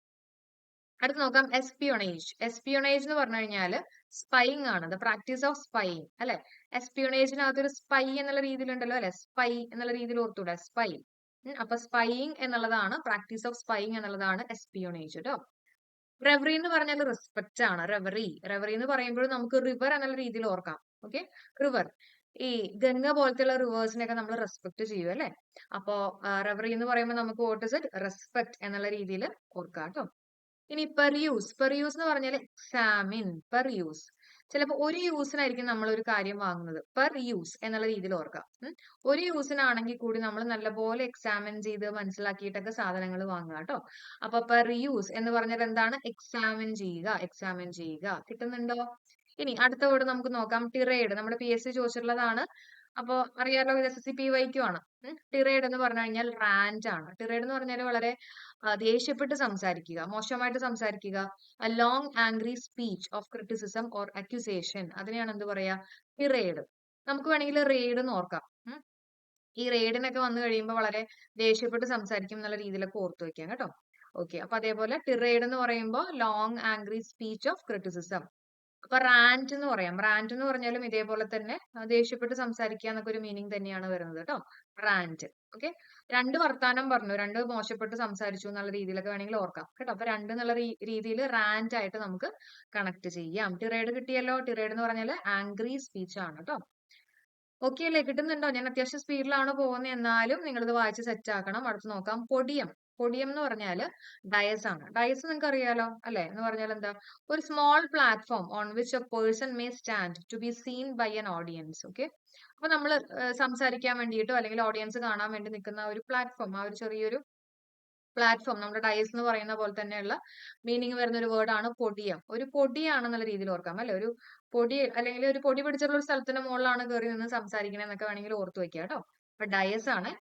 അടുത്ത് നോക്കാം, എസ്പിയോണേജ്. എസ്പിയോണേജ് എന്ന് പറഞ്ഞു കഴിഞ്ഞാല് സ്പൈയിങ് ആണ്, ദ പ്രാക്ടീസ് ഓഫ് സ്പൈയിങ് അല്ലെ. എസ്പിയോണേജിനകത്ത് ഒരു സ്പൈ എന്നുള്ള രീതിയിലുണ്ടല്ലോ അല്ലെ, സ്പൈ എന്നുള്ള രീതിയിൽ ഓർത്തൂടെ, സ്പൈ. അപ്പൊ സ്പൈയിങ് എന്നുള്ളതാണ്, പ്രാക്ടീസ് ഓഫ് സ്പൈയിങ് എന്നുള്ളതാണ് എസ്പിയോണേജ് കേട്ടോ. റെവറി എന്ന് പറഞ്ഞാൽ റെസ്പെക്ട് ആണ്. റെവറി റെവറി എന്ന് പറയുമ്പോൾ നമുക്ക് റിവർ എന്നുള്ള രീതിയിൽ ഓർക്കാം. ഓക്കെ, റിവർ, ഈ ഗംഗ പോലത്തെയുള്ള റിവേഴ്സിനെയൊക്കെ നമ്മൾ റെസ്പെക്ട് ചെയ്യും അല്ലെ. അപ്പോ റെവറി എന്ന് പറയുമ്പോൾ നമുക്ക് വാട്ട് ഇസ് ഇറ്റ്, റെസ്പെക്ട് എന്നുള്ള രീതിയിൽ ഓർക്കാം കേട്ടോ. ഇനി പെർ യൂസ്. പെർ യൂസ് എന്ന് പറഞ്ഞാൽ എക്സാമിൻ. പെർ യൂസ്, ചിലപ്പോൾ ഒരു യൂസിനായിരിക്കും നമ്മൾ ഒരു കാര്യം വാങ്ങുന്നത്. പെർ യൂസ് എന്നുള്ള രീതിയിൽ ഓർക്കാം. ഒരു യൂസിനാണെങ്കിൽ കൂടി നമ്മൾ നല്ലപോലെ എക്സാമിൻ ചെയ്ത് മനസ്സിലാക്കിയിട്ടൊക്കെ സാധനങ്ങൾ വാങ്ങുക കേട്ടോ. അപ്പൊ പെർ യൂസ് എന്ന് പറഞ്ഞാൽ എന്താണ്, എക്സാമിൻ ചെയ്യുക, എക്സാമിൻ ചെയ്യുക. കിട്ടുന്നുണ്ടോ? ഇനി അടുത്ത വേർഡ് നമുക്ക് നോക്കാം, ടിറേഡ്. നമ്മുടെ PSC ചോദിച്ചിട്ടുള്ളതാണ്. അപ്പൊ അറിയാലോ, ഇത് SSC-PYQ ആണ്. ടിറേഡ് എന്ന് പറഞ്ഞു കഴിഞ്ഞാൽ റാന്റ് ആണ്. ടിറേഡ് എന്ന് പറഞ്ഞാൽ വളരെ ദേഷ്യപ്പെട്ട് സംസാരിക്കുക, മോശമായിട്ട് സംസാരിക്കുക. A long angry speech of criticism or accusation, അതിനെയാണ് എന്ത് പറയാ, ടിറേഡ്. നമുക്ക് വേണമെങ്കിൽ റെയ്ഡ് എന്ന് ഓർക്കാം. ഈ റെയ്ഡിനൊക്കെ വന്നു കഴിയുമ്പോൾ വളരെ ദേഷ്യപ്പെട്ട് സംസാരിക്കും എന്നുള്ള രീതിയിലൊക്കെ ഓർത്തു വെക്കാം കേട്ടോ. ഓക്കെ, അപ്പൊ അതേപോലെ ടിറേഡ് എന്ന് പറയുമ്പോൾ long angry speech of criticism. അപ്പൊ റാന്റ് എന്ന് പറയാം. റാന്റ് എന്ന് പറഞ്ഞാലും ഇതേപോലെ തന്നെ ദേഷ്യപ്പെട്ട് സംസാരിക്കുക എന്നൊക്കെ ഒരു മീനിങ് തന്നെയാണ് വരുന്നത് കേട്ടോ, റാന്റ്. ഓക്കെ, രണ്ട് വർത്താനം പറഞ്ഞു, രണ്ട് മോശപ്പെട്ട് സംസാരിച്ചു എന്നുള്ള രീതിയിലൊക്കെ വേണമെങ്കിൽ ഓർക്കാം കേട്ടോ. അപ്പൊ രണ്ട് എന്നുള്ള രീതിയിൽ റാന്റ് ആയിട്ട് നമുക്ക് കണക്ട് ചെയ്യാം. ടിറേഡ് കിട്ടിയല്ലോ. ടിറേഡ് എന്ന് പറഞ്ഞാൽ ആംഗ്രി സ്പീച്ച് ആണ് കേട്ടോ. ഓക്കെ അല്ലേ, കിട്ടുന്നുണ്ടോ? ഞാൻ അത്യാവശ്യം സ്പീഡിലാണ് പോകുന്നത്, എന്നാലും നിങ്ങളിത് വായിച്ച് സെറ്റ് ആക്കണം. അടുത്ത് നോക്കാം, പൊടിയം. പൊടിയം എന്ന് പറഞ്ഞാൽ ഡയസ് ആണ്. ഡയസ് നിങ്ങൾക്ക് അറിയാലോ അല്ലെ. എന്ന് പറഞ്ഞാൽ എന്താ, ഒരു small platform on which a person may stand to be seen by an audience. Okay, അപ്പൊ നമ്മൾ സംസാരിക്കാൻ വേണ്ടിയിട്ടോ അല്ലെങ്കിൽ ഓഡിയൻസ് കാണാൻ വേണ്ടി നിൽക്കുന്ന ഒരു പ്ലാറ്റ്ഫോം, ആ ഒരു ചെറിയൊരു പ്ലാറ്റ്ഫോം, നമ്മുടെ ഡയസ് എന്ന് പറയുന്ന പോലെ തന്നെയുള്ള മീനിങ് വരുന്ന ഒരു വേർഡ് ആണ് പൊടിയം. ഒരു പൊടിയാണെന്നുള്ള രീതിയിൽ ഓർക്കാം അല്ലെ. ഒരു പൊടി അല്ലെങ്കിൽ ഒരു പൊടി പിടിച്ചിട്ടുള്ള ഒരു സ്ഥലത്തിന്റെ മുകളിലാണ് കയറി നിന്ന് സംസാരിക്കണേ എന്നൊക്കെ വേണമെങ്കിൽ ഓർത്ത് വെക്കുക കേട്ടോ. അപ്പൊ ഡയസ് ആണ്.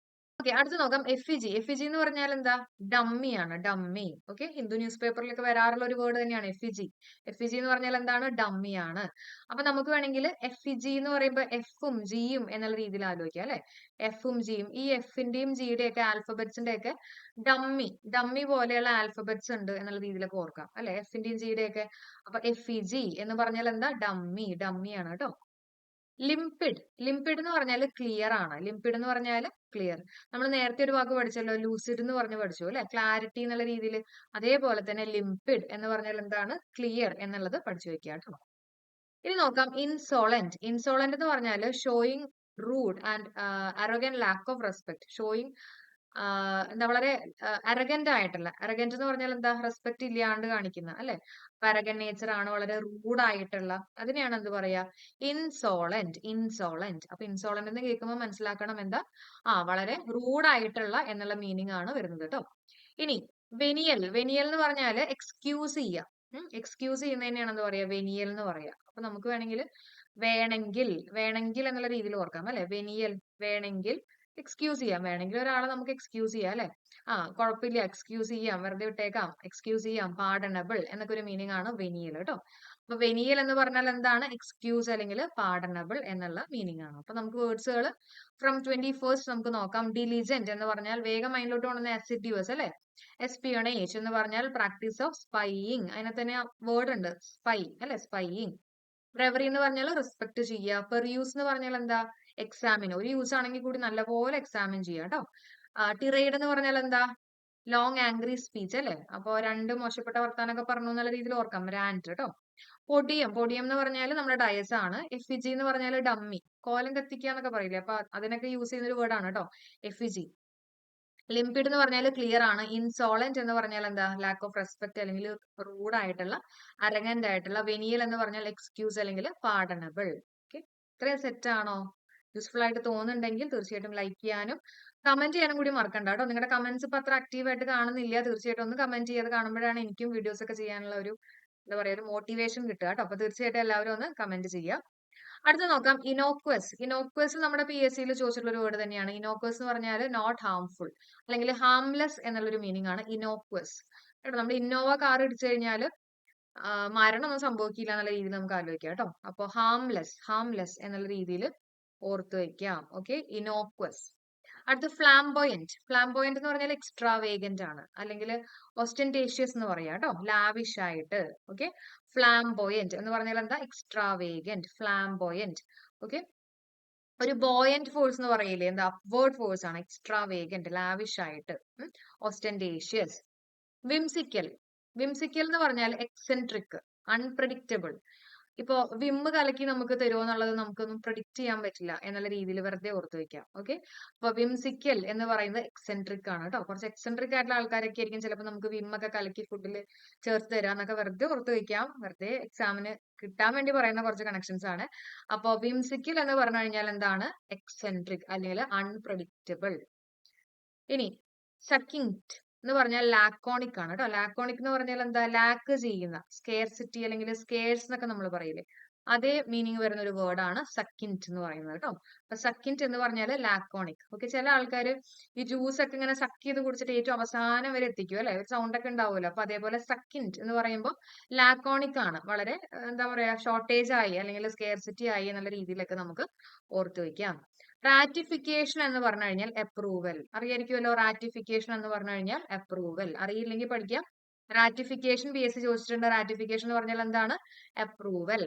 ഓക്കെ, അടുത്ത് നോക്കാം, എഫിജി. എഫിജി എന്ന് പറഞ്ഞാൽ എന്താ, ഡമ്മി ആണ്, ഡമ്മി. ഓക്കെ, ഹിന്ദു ന്യൂസ് പേപ്പറിലൊക്കെ വരാറുള്ള ഒരു വേർഡ് തന്നെയാണ് എഫിജി. എഫിജി എന്ന് പറഞ്ഞാൽ എന്താണ്, ഡമ്മി ആണ്. അപ്പൊ നമുക്ക് വേണമെങ്കിൽ എഫിജി എന്ന് പറയുമ്പോൾ എഫും ജിയും എന്നുള്ള രീതിയിൽ ആലോചിക്കാം അല്ലെ. എഫും ജിയും, ഈ എഫിന്റെയും ജിയുടെ ഒക്കെ ആൽഫബറ്റ്സിന്റെ ഒക്കെ ഡമ്മി, ഡമ്മി പോലെയുള്ള ആൽഫബറ്റ്സ് ഉണ്ട് എന്നുള്ള രീതിയിലൊക്കെ ഓർക്കാം അല്ലെ, എഫിന്റെയും ജിയുടെ ഒക്കെ. അപ്പൊ എഫിജി എന്ന് പറഞ്ഞാൽ എന്താ, ഡമ്മി, ഡമ്മി ആണ് കേട്ടോ. ലിംപിഡ്. ലിംപിഡ് എന്ന് പറഞ്ഞാൽ ക്ലിയർ ആണ്. ലിംപിഡ് എന്ന് പറഞ്ഞാൽ ക്ലിയർ. നമ്മൾ നേരത്തെ ഒരു വാക്ക് പഠിച്ചല്ലോ, ലൂസിഡ് എന്ന് പറഞ്ഞ് പഠിച്ചു അല്ലെ, ക്ലാരിറ്റി എന്നുള്ള രീതിയിൽ. അതേപോലെ തന്നെ ലിംപിഡ് എന്ന് പറഞ്ഞാൽ എന്താണ്, ക്ലിയർ എന്നുള്ളത് പഠിച്ചു വെക്കുക കേട്ടോ. ഇനി നോക്കാം, ഇൻസോളന്റ്. ഇൻസോളന്റ് എന്ന് പറഞ്ഞാൽ showing rude and arrogant lack of respect. Showing എന്താ, വളരെ അരഗന്റ് ആയിട്ടുള്ള. അരഗന്റ് എന്ന് പറഞ്ഞാൽ എന്താ, റെസ്പെക്ട് ഇല്ലാണ്ട് കാണിക്കുന്ന അല്ലെ. അപ്പൊ അരഗന്റ് നേച്ചർ ആണ്, വളരെ റൂഡ് ആയിട്ടുള്ള. അതിനെയാണ് എന്ത് പറയാ, ഇൻസോളന്റ്. ഇൻസോളന്റ്. അപ്പൊ ഇൻസോളന്റ് എന്ന് കേൾക്കുമ്പോൾ മനസ്സിലാക്കണം എന്താ, വളരെ റൂഡ് ആയിട്ടുള്ള എന്നുള്ള മീനിങ് ആണ് വരുന്നത് കേട്ടോ. ഇനി വെനിയൽ. വെനിയൽ എന്ന് പറഞ്ഞാൽ എക്സ്ക്യൂസ് ചെയ്യുക. എക്സ്ക്യൂസ് ചെയ്യുന്നതിനെയാണ് എന്താ പറയാ, വെനിയൽ എന്ന് പറയാ. അപ്പൊ നമുക്ക് വേണമെങ്കിൽ വേണമെങ്കിൽ, വേണമെങ്കിൽ എന്നുള്ള രീതിയിൽ ഓർക്കാം അല്ലെ. വെനിയൽ, വേണമെങ്കിൽ എക്സ്ക്യൂസ് ചെയ്യാം. വേണമെങ്കിൽ ഒരാളെ നമുക്ക് എക്സ്ക്യൂസ് ചെയ്യാം അല്ലെ. കുഴപ്പമില്ല, എക്സ്ക്യൂസ് ചെയ്യാം, വെറുതെ വിട്ടേക്കാം, എക്സ്ക്യൂസ് ചെയ്യാം, പാർഡണബിൾ എന്നൊക്കെ ഒരു മീനിങ് ആണ് വെനിയൽ കേട്ടോ. അപ്പൊ വെനിയൽ എന്ന് പറഞ്ഞാൽ എന്താണ്, എക്സ്ക്യൂസ് അല്ലെങ്കിൽ പാർഡണബിൾ എന്നുള്ള മീനിങ് ആണ്. അപ്പൊ നമുക്ക് വേർഡ്സുകൾ ഫ്രം 21st നമുക്ക് നോക്കാം. ഡിലിജന്റ് എന്ന് പറഞ്ഞാൽ വേഗം മൈൻഡിലോട്ട് കൊണ്ടുവന്ന അസിഡ്യൂസ് അല്ലെ. എസ്പിയോണേജ് എന്ന് പറഞ്ഞാൽ പ്രാക്ടീസ് ഓഫ് സ്പൈയിങ്. അതിനെ തന്നെ വേർഡ് ഉണ്ട്, സ്പൈ അല്ലെ, സ്പൈയിങ്. റെവറി എന്ന് പറഞ്ഞാൽ റെസ്പെക്ട് ചെയ്യുക. പെർ യൂസ് എന്ന് പറഞ്ഞാൽ എന്താ, എക്സാമിൻ. ഒരു യൂസ് ആണെങ്കിൽ കൂടി നല്ലപോലെ എക്സാമിൻ ചെയ്യുക കേട്ടോ. ടിറേഡ് എന്ന് പറഞ്ഞാൽ എന്താ, ലോങ് ആംഗ്രി സ്പീച്ച് അല്ലെ. അപ്പൊ രണ്ട് മോശപ്പെട്ട വർത്താനൊക്കെ പറഞ്ഞു എന്നുള്ള രീതിയിൽ ഓർക്കാം, റാന്റ് കേട്ടോ. പൊടിയം. പൊടിയം എന്ന് പറഞ്ഞാൽ നമ്മുടെ ഡയസ് ആണ്. എഫിജി എന്ന് പറഞ്ഞാൽ ഡമ്മി, കോലം കത്തിക്കുക എന്നൊക്കെ പറയില്ലേ, അപ്പൊ അതിനൊക്കെ യൂസ് ചെയ്യുന്ന ഒരു വേർഡ് ആണ് കേട്ടോ, എഫിജി. ലിംപിഡ് എന്ന് പറഞ്ഞാൽ ക്ലിയർ ആണ്. ഇൻസോളന്റ് എന്ന് പറഞ്ഞാൽ എന്താ, ലാക്ക് ഓഫ് റെസ്പെക്ട് അല്ലെങ്കിൽ റൂഡ് ആയിട്ടുള്ള, അരഗന്റ് ആയിട്ടുള്ള. വെനിയൽ എന്ന് പറഞ്ഞാൽ എക്സ്ക്യൂസ് അല്ലെങ്കിൽ പാർഡണബിൾ. ഓക്കെ, ഇത്രയും സെറ്റ് ആണോ? യൂസ്ഫുൾ ആയിട്ട് തോന്നുന്നുണ്ടെങ്കിൽ തീർച്ചയായിട്ടും ലൈക്ക് ചെയ്യാനും കമന്റ് ചെയ്യാനും കൂടി മറക്കണ്ട കേട്ടോ. നിങ്ങളുടെ കമന്റ്സ് ഇപ്പൊ അത്ര ആക്റ്റീവ് ആയിട്ട് കാണുന്നില്ല. തീർച്ചയായിട്ടും ഒന്ന് കമന്റ് ചെയ്ത് കാണുമ്പോഴാണ് എനിക്കും വീഡിയോസ് ഒക്കെ ചെയ്യാനുള്ള ഒരു എന്താ പറയാ ഒരു മോട്ടിവേഷൻ കിട്ടുക കേട്ടോ. അപ്പൊ തീർച്ചയായിട്ടും എല്ലാവരും ഒന്ന് കമന്റ് ചെയ്യുക. അടുത്ത നോക്കാം ഇനോക്വസ്. ഇനോക്വസ് നമ്മുടെ PSC യിൽ ചോദിച്ചിട്ടുള്ള ഒരു വേർഡ് തന്നെയാണ്. ഇനോക്വസ് എന്ന് പറഞ്ഞാൽ നോട്ട് ഹാംഫുൾ അല്ലെങ്കിൽ ഹാംലെസ് എന്നുള്ളൊരു മീനിങ് ആണ് ഇനോക്വസ്. കേട്ടോ, നമ്മുടെ ഇന്നോവ കാർ ഇടിച്ചു കഴിഞ്ഞാൽ മരണമൊന്നും സംഭവിക്കില്ല എന്നുള്ള രീതിയിൽ നമുക്ക് ആലോചിക്കാം കേട്ടോ. അപ്പൊ ഹാംലെസ് എന്നുള്ള രീതിയിൽ ഓർത്ത് വെക്കാം. ഓക്കെ, ഇനോക്വസ്. അടുത്ത ഫ്ലാംബോയന്റ്. ഫ്ലാംബോയന്റ് എന്ന് പറഞ്ഞാൽ എക്സ്ട്രാവേഗന്റ് ആണ്, അല്ലെങ്കിൽ ഒസ്റ്റന്റേഷ്യസ് എന്ന് പറയാം കേട്ടോ, ലാവിഷ് ആയിട്ട്. ഓക്കെ, ഫ്ലാംബോയന്റ് എന്ന് പറഞ്ഞാൽ എന്താ? എക്സ്ട്രാവേഗന്റ്, ഫ്ലാംബോയന്റ്. ഓക്കെ, ഒരു ബോയന്റ് ഫോഴ്സ് എന്ന് പറയില്ലേ, എന്താ? അപ്വേർഡ് ഫോഴ്സ് ആണ്. എക്സ്ട്രാവേഗന്റ്, ലാവിഷ് ആയിട്ട്. ഒസ്റ്റന്റേഷ്യസ്. വിംസിക്കൽ. വിംസിക്കൽ എന്ന് പറഞ്ഞാൽ എക്സെൻട്രിക്, അൺപ്രഡിക്റ്റബിൾ. ഇപ്പൊ വിമ്മ് കലക്കി നമുക്ക് തരുമോ എന്നുള്ളത് നമുക്കൊന്നും പ്രഡിക്റ്റ് ചെയ്യാൻ പറ്റില്ല എന്നുള്ള രീതിയിൽ വെറുതെ ഓർത്ത് വെക്കാം. ഓക്കെ, അപ്പൊ വിംസിക്കൽ എന്ന് പറയുന്നത് എക്സെൻട്രിക് ആണ് കേട്ടോ. കുറച്ച് എക്സെൻട്രിക് ആയിട്ടുള്ള ആൾക്കാരൊക്കെ ആയിരിക്കും ചിലപ്പോൾ നമുക്ക് വിമ്മൊക്കെ കലക്കി ഫുഡിൽ ചേർത്ത് തരാന്നൊക്കെ വെറുതെ ഓർത്ത് വെക്കാം. വെറുതെ എക്സാമിന് കിട്ടാൻ വേണ്ടി പറയുന്ന കുറച്ച് കണക്ഷൻസ് ആണ്. അപ്പൊ വിംസിക്കൽ എന്ന് പറഞ്ഞു കഴിഞ്ഞാൽ എന്താണ്? എക്സെൻട്രിക് അല്ലെങ്കിൽ അൺപ്രഡിക്റ്റബിൾ. ഇനി സക്കിങ്ഡ് എന്ന് പറഞ്ഞാൽ ലാക്കോണിക് ആണ് കേട്ടോ. ലാക്കോണിക് എന്ന് പറഞ്ഞാൽ എന്താ? ലാക്ക് ചെയ്യുന്ന, സ്കേർസിറ്റി അല്ലെങ്കിൽ സ്കേഴ്സ് എന്നൊക്കെ നമ്മൾ പറയില്ലേ, അതേ മീനിങ് വരുന്ന ഒരു വേർഡ് ആണ് സക്കിൻറ്റ് എന്ന് പറയുന്നത് കേട്ടോ. അപ്പൊ സക്കിൻറ്റ് എന്ന് പറഞ്ഞാൽ ലാക്കോണിക്. ഓക്കെ, ചില ആൾക്കാർ ഈ ജ്യൂസ് ഒക്കെ ഇങ്ങനെ സക്ക് ചെയ്ത് കുടിച്ചിട്ട് ഏറ്റവും അവസാനം വരെ എത്തിക്കും അല്ലെ, ഒരു സൗണ്ട് ഒക്കെ ഉണ്ടാവുമല്ലോ. അപ്പൊ അതേപോലെ സക്കിൻറ്റ് എന്ന് പറയുമ്പോൾ ലാക്കോണിക് ആണ്, വളരെ എന്താ പറയാ ഷോർട്ടേജ് ആയി അല്ലെങ്കിൽ സ്കേർസിറ്റി ആയി എന്നുള്ള രീതിയിലൊക്കെ നമുക്ക് ഓർത്ത് വെക്കാം. റാറ്റിഫിക്കേഷൻ എന്ന് പറഞ്ഞു കഴിഞ്ഞാൽ അപ്രൂവൽ. അറിയായിരിക്കുമല്ലോ, റാറ്റിഫിക്കേഷൻ എന്ന് പറഞ്ഞു കഴിഞ്ഞാൽ അപ്രൂവൽ. അറിയില്ലെങ്കിൽ പഠിക്കാം. റാറ്റിഫിക്കേഷൻ PSC ചോദിച്ചിട്ടുണ്ട്. റാറ്റിഫിക്കേഷൻ എന്ന് പറഞ്ഞാൽ എന്താണ്? അപ്രൂവൽ.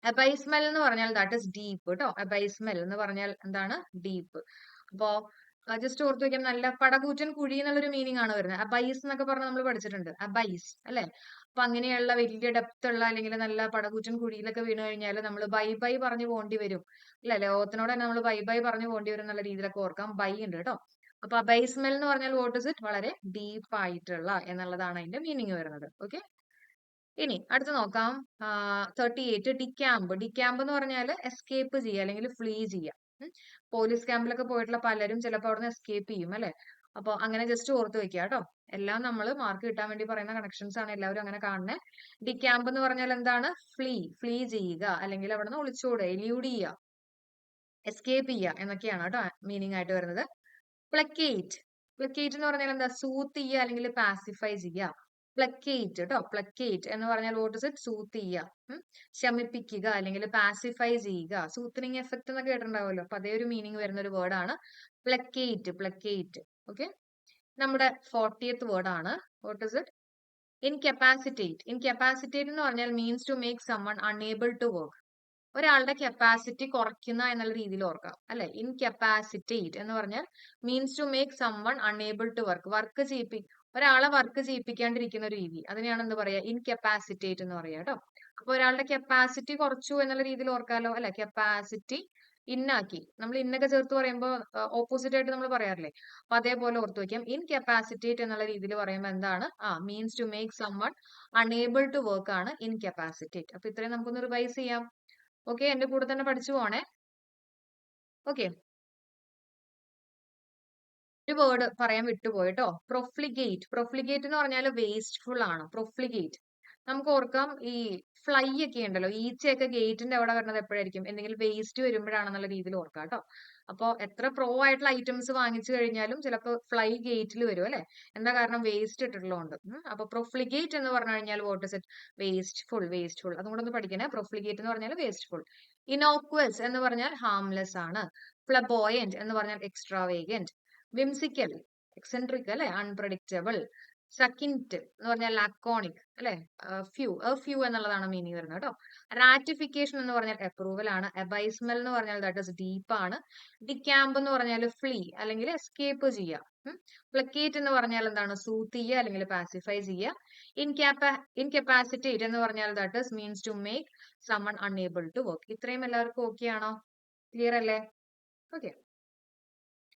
അബൈസ്മൽ എന്ന് പറഞ്ഞാൽ ദാറ്റ് ഇസ് ഡീപ്പ് കേട്ടോ. അബൈസ്മൽ എന്ന് പറഞ്ഞാൽ എന്താണ്? ഡീപ്പ്. അപ്പോ ജസ്റ്റ് ഓർത്ത് വെക്കാം, നല്ല പടകൂറ്റൻ കുഴി എന്നുള്ളൊരു മീനിങ് ആണ് വരുന്നത്. അബൈസ് എന്നൊക്കെ പറഞ്ഞ് നമ്മൾ പഠിച്ചിട്ടുണ്ട്, അബൈസ് അല്ലെ. അപ്പൊ അങ്ങനെയുള്ള വലിയ ഡെപ്ത് ഉള്ള അല്ലെങ്കിൽ നല്ല പടകൂറ്റൻ കുഴിയിലൊക്കെ വീണ് കഴിഞ്ഞാൽ നമ്മൾ ബൈ ബൈ പറഞ്ഞു പോകേണ്ടി വരും അല്ലെ. ലോകത്തിനോട് തന്നെ നമ്മൾ ബൈ ബൈ പറഞ്ഞു പോകേണ്ടി വരും എന്നുള്ള രീതിയിലൊക്കെ ഓർക്കാം. ബൈ ഉണ്ട് കേട്ടോ. അപ്പൊ അബൈസ്മൽ എന്ന് പറഞ്ഞാൽ വാട്ട് ഇസ് ഇറ്റ്? വളരെ ഡീപ്പ് ആയിട്ടുള്ള എന്നുള്ളതാണ് അതിന്റെ മീനിങ് വരുന്നത്. ഓക്കെ, ഇനി അടുത്ത് നോക്കാം. 38 ഡിക്യാമ്പ്. ഡിക്യാമ്പ് എന്ന് പറഞ്ഞാൽ എസ്കേപ്പ് ചെയ്യുക അല്ലെങ്കിൽ ഫ്ലീ ചെയ്യുക. പോലീസ് ക്യാമ്പിലൊക്കെ പോയിട്ടുള്ള പലരും ചിലപ്പോൾ അവിടെ നിന്ന് എസ്കേപ്പ് ചെയ്യും അല്ലെ. അപ്പൊ അങ്ങനെ ജസ്റ്റ് ഓർത്ത് വെക്കുക കേട്ടോ. എല്ലാം നമ്മൾ മാർക്ക് കിട്ടാൻ വേണ്ടി പറയുന്ന കണക്ഷൻസ് ആണ്, എല്ലാവരും അങ്ങനെ കാണുന്നത്. ഡിക്യാമ്പ് എന്ന് പറഞ്ഞാൽ എന്താണ്? ഫ്ലീ ചെയ്യുക അല്ലെങ്കിൽ അവിടെ നിന്ന് ഒളിച്ചോടുക, എല്യൂഡ് ചെയ്യുക, എസ്കേപ്പ് ചെയ്യുക എന്നൊക്കെയാണ് കേട്ടോ മീനിങ് ആയിട്ട് വരുന്നത്. പ്ലക്കേറ്റ്. പ്ലക്കേറ്റ് എന്ന് പറഞ്ഞാൽ എന്താ? സൂത്ത് ചെയ്യുക അല്ലെങ്കിൽ പാസിഫൈ ചെയ്യുക. പ്ലക്കേറ്റ് കേട്ടോ. പ്ലക്കേറ്റ് എന്ന് പറഞ്ഞാൽ വാട്ട് ഇസ് ഇറ്റ്? സൂത്ത് ചെയ്യുക, ശമിപ്പിക്കുക അല്ലെങ്കിൽ പാസിഫൈ ചെയ്യുക. സൂത്തനിങ് എഫക്ട് എന്നൊക്കെ കേട്ടിട്ടുണ്ടാവുമല്ലോ. അപ്പൊ അതേ ഒരു മീനിങ് വരുന്ന ഒരു വേർഡ് ആണ് പ്ലക്കേറ്റ്. പ്ലക്കേറ്റ്. ഓക്കെ, നമ്മുടെ 40th വേർഡ് ആണ്. What is it? Incapacitate. Incapacitate എന്ന് പറഞ്ഞാൽ means to make someone unable to work. ഒരാളുടെ കപ്പാസിറ്റി കുറയ്ക്കുന്ന എന്നുള്ള രീതിയിൽ ഓർക്കാം അല്ലെ. ഇൻകപ്പാസിറ്റേറ്റ് എന്ന് പറഞ്ഞാൽ means to make someone unable to work ഒരാളെ വർക്ക് ചെയ്യിപ്പിക്കാണ്ടിരിക്കുന്ന ഒരു രീതി, അതിനെയാണ് എന്ത് പറയാ? ഇൻകപ്പാസിറ്റേറ്റ് എന്ന് പറയാ കേട്ടോ. അപ്പൊ ഒരാളുടെ കപ്പാസിറ്റി കുറച്ചു എന്നുള്ള രീതിയിൽ ഓർക്കാലോ അല്ലെ. കപ്പാസിറ്റി ഇന്നാക്കി, നമ്മൾ ഇന്നൊക്കെ ചേർത്ത് പറയുമ്പോൾ ഓപ്പോസിറ്റ് ആയിട്ട് നമ്മൾ പറയാറില്ലേ, അപ്പൊ അതേപോലെ ഓർത്ത് വെക്കാം. ഇൻകപ്പാസിറ്റേറ്റ് എന്നുള്ള രീതിയിൽ പറയുമ്പോൾ എന്താണ്? Means to make someone unable to work ആണ് ഇൻകപ്പാസിറ്റേറ്റ്. അപ്പൊ ഇത്രയും നമുക്കൊന്ന് റിവൈസ് ചെയ്യാം. ഓക്കെ, എന്റെ കൂടെ തന്നെ പഠിച്ചു പോണേ. ഓക്കെ, ഒരു വേർഡ് പറയാൻ വിട്ടുപോയിട്ടോ, പ്രൊഫ്ലിഗേറ്റ്. പ്രൊഫ്ലിഗേറ്റ് എന്ന് പറഞ്ഞാൽ വേസ്റ്റ്ഫുൾ ആണ്. പ്രൊഫ്ലിഗേറ്റ് നമുക്ക് ഓർക്കാം, ഈ ഫ്ലൈ ഒക്കെ ഉണ്ടല്ലോ, ഈച്ചയൊക്കെ ഗേറ്റിന്റെ അവിടെ വരുന്നത് എപ്പോഴായിരിക്കും? എന്തെങ്കിലും വേസ്റ്റ് വരുമ്പോഴാണെന്നുള്ള രീതിയിൽ ഓർക്കാം കേട്ടോ. അപ്പൊ എത്ര പ്രോ ആയിട്ടുള്ള ഐറ്റംസ് വാങ്ങിച്ചു കഴിഞ്ഞാലും ചിലപ്പോൾ ഫ്ലൈ ഗേറ്റിൽ വരും അല്ലെ. എന്താ കാരണം? വേസ്റ്റ് ഇട്ടിട്ടുള്ളതുകൊണ്ട്. അപ്പൊ പ്രൊഫ്ലിഗേറ്റ് എന്ന് പറഞ്ഞു കഴിഞ്ഞാൽ വാട്ട് ഇസ് ഇറ്റ്? വേസ്റ്റ്ഫുൾ. അതും കൂടെ ഒന്ന് പഠിക്കണേ. പ്രൊഫ്ലിഗേറ്റ് എന്ന് പറഞ്ഞാൽ വേസ്റ്റ്ഫുൾ. ഇനോക്വസ് എന്ന് പറഞ്ഞാൽ ഹാംലെസ് ആണ്. ഫ്ലബോയന്റ് എന്ന് പറഞ്ഞാൽ എക്സ്ട്രാവേഗന്റ്. വിംസിക്കൽ, എക്സെൻട്രിക് അല്ലെ, അൺപ്രഡിക്റ്റബിൾ. സക്കിൻറ്റ് എന്ന് പറഞ്ഞാൽ ലാക്കോണിക് അല്ലെ. ഫ്യൂ എന്നുള്ളതാണ് മീനിങ് വരുന്നത് കേട്ടോ. റാറ്റിഫിക്കേഷൻ എന്ന് പറഞ്ഞാൽ അപ്രൂവൽ ആണ്. അബൈസ്മൽ എന്ന് പറഞ്ഞാൽ ദാറ്റ് ഇസ് ഡീപ്പ് ആണ്. ഡിക്യാമ്പ് എന്ന് പറഞ്ഞാൽ ഫ്ലീ അല്ലെങ്കിൽ എസ്കേപ്പ് ചെയ്യുക. പ്ലക്കേറ്റ് എന്ന് പറഞ്ഞാൽ എന്താണ്? സൂത്ത് ചെയ്യുക അല്ലെങ്കിൽ പാസിഫൈ ചെയ്യുക. ഇൻകപ്പാസിറ്റേറ്റ് എന്ന് പറഞ്ഞാൽ that is means to make someone unable to work. ഇത്രയും എല്ലാവർക്കും ഓക്കെ ആണോ? ക്ലിയർ അല്ലേ? ഓക്കെ,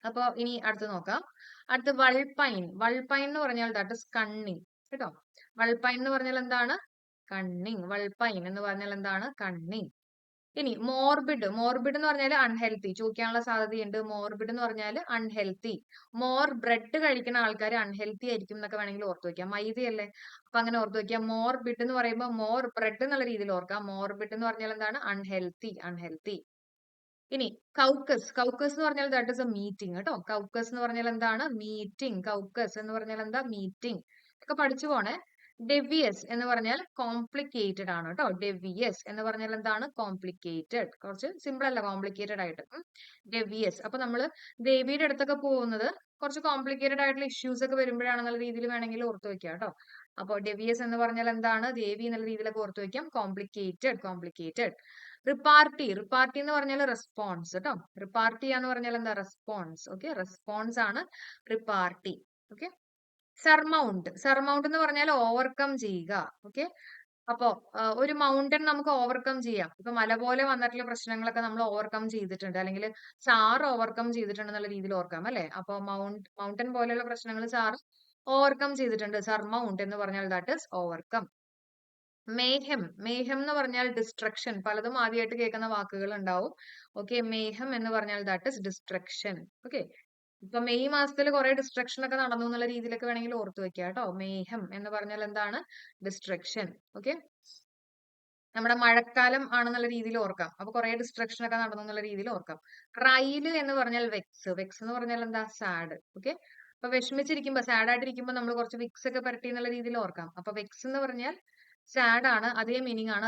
അപ്പൊ ഇനി അടുത്ത് നോക്കാം. അടുത്ത് വൾപൈൻ. വൾപൈൻ എന്ന് പറഞ്ഞാൽ ദാറ്റ് ഇസ് കണ്ണിങ് കേട്ടോ. വൾപൈൻ എന്ന് പറഞ്ഞാൽ എന്താണ്? കണ്ണിങ്. വൾപൈൻ എന്ന് പറഞ്ഞാൽ എന്താണ്? കണ്ണിങ്. ഇനി മോർബിഡ് എന്ന് പറഞ്ഞാൽ അൺഹെൽത്തി, ചോദിക്കാനുള്ള സാധ്യതയുണ്ട്. മോർബിഡ് എന്ന് പറഞ്ഞാൽ അൺഹെൽത്തി. മോർ ബ്രെഡ് കഴിക്കുന്ന ആൾക്കാർ അൺഹെൽത്തി ആയിരിക്കും എന്നൊക്കെ വേണമെങ്കിൽ ഓർത്ത് വെക്കാം. മൈദയല്ലേ, അപ്പൊ അങ്ങനെ ഓർത്ത് വെക്കാം. മോർബിഡ് എന്ന് പറയുമ്പോൾ മോർ ബ്രെഡ് എന്നുള്ള രീതിയിൽ ഓർക്കാം. മോർബിഡ് എന്ന് പറഞ്ഞാൽ എന്താണ്? അൺഹെൽത്തി. ഇനി കൗക്കസ് എന്ന് പറഞ്ഞാൽ ദാറ്റ് ഇസ് എ മീറ്റിംഗ് കേട്ടോ. കൗക്കസ് എന്ന് പറഞ്ഞാൽ എന്താണ്? മീറ്റിംഗ്. കൗക്കസ് എന്ന് പറഞ്ഞാൽ എന്താ? മീറ്റിംഗ്. ഒക്കെ പഠിച്ചു പോണേ. ഡെവിയസ് എന്ന് പറഞ്ഞാൽ കോംപ്ലിക്കേറ്റഡ് ആണ് കേട്ടോ. ഡെവിയസ് എന്ന് പറഞ്ഞാൽ എന്താണ്? കോംപ്ലിക്കേറ്റഡ്. കുറച്ച് സിമ്പിൾ അല്ല, കോംപ്ലിക്കേറ്റഡ് ആയിട്ട്. ഡെവിയസ്. അപ്പൊ നമ്മള് ദേവിയുടെ അടുത്തൊക്കെ പോകുന്നത് കുറച്ച് കോംപ്ലിക്കേറ്റഡ് ആയിട്ടുള്ള ഇഷ്യൂസ് ഒക്കെ വരുമ്പോഴാണെന്നുള്ള രീതിയിൽ വേണമെങ്കിൽ ഓർത്ത് വെക്കാം കേട്ടോ. അപ്പോൾ ഡെവിയസ് എന്ന് പറഞ്ഞാൽ എന്താണ്? ദേവി എന്നുള്ള രീതിയിലൊക്കെ ഓർത്ത് വെക്കാം. കോംപ്ലിക്കേറ്റഡ്. റിപ്പാർട്ടി എന്ന് പറഞ്ഞാൽ റെസ്പോൺസ് കേട്ടോ. റിപ്പാർട്ടി എന്ന് പറഞ്ഞാൽ എന്താ? റെസ്പോൺസ്. ഓക്കെ, റെസ്പോൺസ് ആണ് റിപ്പാർട്ടി. ഓക്കെ. സർമൗണ്ട് എന്ന് പറഞ്ഞാൽ ഓവർകം ചെയ്യുക. ഓക്കെ. അപ്പോ ഒരു മൗണ്ടൻ നമുക്ക് ഓവർകം ചെയ്യാം. ഇപ്പൊ മല പോലെ വന്നിട്ടുള്ള പ്രശ്നങ്ങളൊക്കെ നമ്മൾ ഓവർകം ചെയ്തിട്ടുണ്ട്, അല്ലെങ്കിൽ സാർ ഓവർകം ചെയ്തിട്ടുണ്ട് എന്നുള്ള രീതിയിൽ ഓർക്കാം അല്ലെ. അപ്പൊ മൗണ്ടൻ പോലെയുള്ള പ്രശ്നങ്ങൾ സാർ ഓവർകം ചെയ്തിട്ടുണ്ട്. സർമൗണ്ട് എന്ന് പറഞ്ഞാൽ ദാറ്റ് ഇസ് ഓവർകം. മേഹം എന്ന് പറഞ്ഞാൽ ഡിസ്ട്രക്ഷൻ. പലതും ആദ്യമായിട്ട് കേൾക്കുന്ന വാക്കുകൾ ഉണ്ടാവും. ഓക്കെ, മേഹം എന്ന് പറഞ്ഞാൽ ദാറ്റ് ഇസ് ഡിസ്ട്രക്ഷൻ. ഓക്കെ. ഇപ്പൊ മെയ് മാസത്തിൽ കുറെ ഡിസ്ട്രക്ഷൻ ഒക്കെ നടന്നു എന്നുള്ള രീതിയിലൊക്കെ വേണമെങ്കിൽ ഓർത്ത് വെക്കാം കേട്ടോ. മേഹം എന്ന് പറഞ്ഞാൽ എന്താണ്? ഡിസ്ട്രക്ഷൻ. ഓക്കെ. നമ്മുടെ മഴക്കാലം ആണെന്നുള്ള രീതിയിൽ ഓർക്കാം. അപ്പൊ കുറെ ഡിസ്ട്രക്ഷൻ ഒക്കെ നടന്നു എന്നുള്ള രീതിയിൽ ഓർക്കാം. റൈല് എന്ന് പറഞ്ഞാൽ വെക്സ് എന്ന് പറഞ്ഞാൽ എന്താ? സാഡ്. ഓക്കെ. അപ്പൊ വിഷമിച്ചിരിക്കുമ്പോ, സാഡ് ആയിട്ടിരിക്കുമ്പോ നമ്മൾ കുറച്ച് വിക്സ് ഒക്കെ പരട്ടി എന്നുള്ള രീതിയിൽ ഓർക്കാം. അപ്പൊ വെക്സ് എന്ന് പറഞ്ഞാൽ സാഡ് ആണ്. അതേ മീനിങ് ആണ്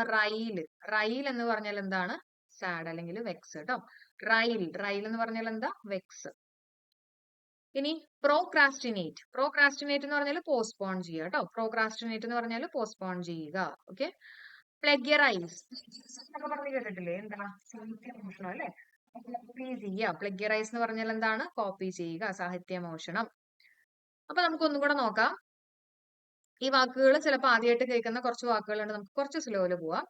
റൈൽ എന്ന് പറഞ്ഞാൽ എന്താണ്? സാഡ് അല്ലെങ്കിൽ വെക്സ് കേട്ടോ. റൈൽ എന്ന് പറഞ്ഞാൽ എന്താ? വെക്സ്. ഇനി പ്രോക്രാസ്റ്റിനേറ്റ് എന്ന് പറഞ്ഞാൽ പോസ്റ്റ്പോൺ ചെയ്യുക കേട്ടോ. പ്രോക്രാസ്റ്റിനേറ്റ് എന്ന് പറഞ്ഞാൽ പോസ്റ്റ്പോൺ ചെയ്യുക. ഓക്കെ. പ്ലഗിയറൈസ് എന്നൊക്കെ പറഞ്ഞ് കേട്ടിട്ടില്ലേ? എന്താ? സാഹിത്യമോഷണം അല്ലെ. കോപ്പി ചെയ്യുക. പ്ലഗിയറൈസ് എന്ന് പറഞ്ഞാൽ എന്താണ്? കോപ്പി ചെയ്യുക, സാഹിത്യമോഷണം. അപ്പൊ നമുക്ക് ഒന്നും കൂടെ നോക്കാം. ഈ വാക്കുകൾ ചിലപ്പോൾ ആദ്യമായിട്ട് കേൾക്കുന്ന കുറച്ച് വാക്കുകളുണ്ട്. നമുക്ക് കുറച്ച് സ്ലോയില് പോവാം.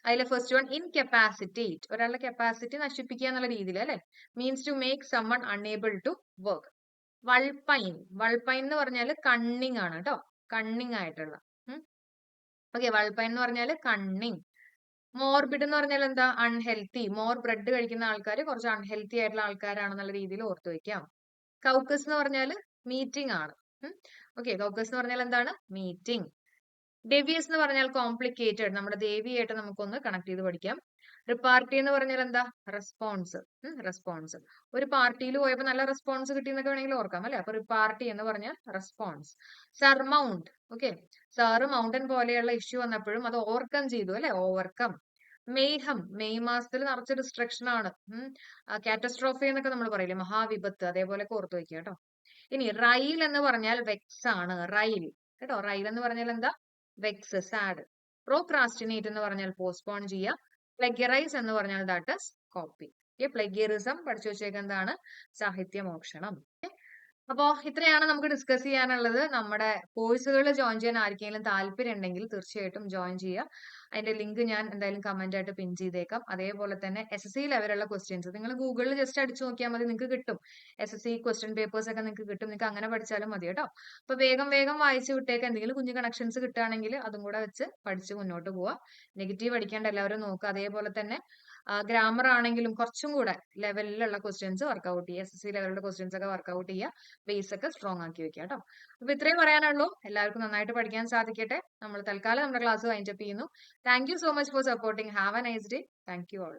അതിലെ ഫസ്റ്റ് വൺ, ഇൻകപ്പാസിറ്റേറ്റ്. ഒരാളുടെ കപ്പാസിറ്റി നശിപ്പിക്കുക എന്നുള്ള രീതിയിൽ അല്ലെ. Means to make someone unable to work. Vulpine എന്ന് പറഞ്ഞാൽ കണ്ണിങ് ആണ് കേട്ടോ. കണ്ണിങ് ആയിട്ടുള്ള. ഓക്കെ, വൾപൈൻ എന്ന് പറഞ്ഞാൽ കണ്ണിങ്. മോർബിഡ് എന്ന് പറഞ്ഞാൽ എന്താ? അൺഹെൽത്തി. മോർ ബ്രെഡ് കഴിക്കുന്ന ആൾക്കാർ കുറച്ച് അൺഹെൽത്തി ആയിട്ടുള്ള ആൾക്കാരാണെന്നുള്ള രീതിയിൽ ഓർത്തു വെക്കാം. കൗക്കസ് എന്ന് പറഞ്ഞാൽ മീറ്റിംഗ് ആണ്. ഓക്കെ, കൗക്കസ് എന്ന് പറഞ്ഞാൽ എന്താണ്? മീറ്റിംഗ്. ഡെവിയസ് എന്ന് പറഞ്ഞാൽ കോംപ്ലിക്കേറ്റഡ്. നമ്മുടെ ദേവിയായിട്ട് നമുക്കൊന്ന് കണക്ട് ചെയ്ത് പഠിക്കാം. റിപ്പാർട്ടി എന്ന് പറഞ്ഞാൽ എന്താ? റെസ്പോൺസ്. ഒരു പാർട്ടിയിൽ പോയപ്പോൾ നല്ല റെസ്പോൺസ് കിട്ടി എന്നൊക്കെ വേണമെങ്കിൽ ഓർക്കാം അല്ലെ. അപ്പൊ റിപ്പാർട്ടി എന്ന് പറഞ്ഞാൽ റെസ്പോൺസ്. സർമൗണ്ട്. ഓക്കെ, സാറ് മൗണ്ടൻ പോലെയുള്ള ഇഷ്യൂ വന്നപ്പോഴും അത് ഓവർകം ചെയ്തു അല്ലെ. ഓവർകം. മേഹം, മെയ് മാസത്തിൽ നിറച്ച ഡിസ്ട്രക്ഷൻ ആണ്. കാറ്റസ്ട്രോഫി എന്നൊക്കെ നമ്മൾ പറയില്ലേ, മഹാവിപത്ത്, അതേപോലെ ഓർത്ത് വെക്കുക കേട്ടോ. ഇനി റൈൽ എന്ന് പറഞ്ഞാൽ വെക്സ് ആണ്. റൈൽ കേട്ടോ. റൈൽ എന്ന് പറഞ്ഞാൽ എന്താ? വെക്സ്, സാഡ്. പ്രോക്രാസ്റ്റിനേറ്റ് എന്ന് പറഞ്ഞാൽ പോസ്റ്റ്പോൺ ചെയ്യുക. പ്ലഗിയറൈസ് എന്ന് പറഞ്ഞാൽ ദാറ്റ് ഇസ് കോപ്പി. പ്ലഗിയറിസം പഠിച്ചു വെച്ചേക്ക് എന്താണ്? സാഹിത്യമോഷണം. അപ്പോ ഇത്രയാണ് നമുക്ക് ഡിസ്കസ് ചെയ്യാനുള്ളത്. നമ്മുടെ കോഴ്സുകളിൽ ജോയിൻ ചെയ്യാൻ ആർക്കെങ്കിലും താല്പര്യം ഉണ്ടെങ്കിൽ തീർച്ചയായിട്ടും ജോയിൻ ചെയ്യുക. അതിന്റെ ലിങ്ക് ഞാൻ എന്തായാലും കമന്റ് ആയിട്ട് പിൻ ചെയ്തേക്കാം. അതേപോലെ തന്നെ SSC ലെവലുള്ള ക്വസ്റ്റ്യൻസ് നിങ്ങൾ ഗൂഗിളിൽ ജസ്റ്റ് അടിച്ചു നോക്കിയാൽ മതി, നിങ്ങൾക്ക് കിട്ടും. SSC ക്വസ്റ്റ്യൻ പേപ്പേഴ്സ് ഒക്കെ നിങ്ങൾക്ക് കിട്ടും. നിങ്ങൾക്ക് അങ്ങനെ പഠിച്ചാലും മതി കേട്ടോ. അപ്പൊ വേഗം വായിച്ചു വിട്ടേക്ക്. എന്തെങ്കിലും കുഞ്ഞു കണക്ഷൻസ് കിട്ടുകയാണെങ്കിൽ അതും കൂടെ വെച്ച് പഠിച്ച് മുന്നോട്ട് പോവുക. നെഗറ്റീവ് അടിക്കാണ്ട് എല്ലാവരും നോക്കുക. അതേപോലെ തന്നെ ഗ്രാമർ ആണെങ്കിലും കുറച്ചും കൂടെ ലെവലിലുള്ള ക്വസ്റ്റ്യൻസ് വർക്ക്ഔട്ട് ചെയ്യുക. SSC ലെവലിലുള്ള ക്വസ്റ്റ്യൻസ് ഒക്കെ വർക്ക്ഔട്ട് ചെയ്യുക. ബേസ് ഒക്കെ സ്ട്രോങ് ആക്കി വെക്കുക കേട്ടോ. അപ്പൊ ഇത്രയും പറയാനുള്ളൂ. എല്ലാവർക്കും നന്നായിട്ട് പഠിക്കാൻ സാധിക്കട്ടെ. നമ്മൾ തൽക്കാലം നമ്മുടെ ക്ലാസ് വൈൻഡപ്പ് ചെയ്യുന്നു. Thank you so much for supporting. Have A nice day. Thank you all.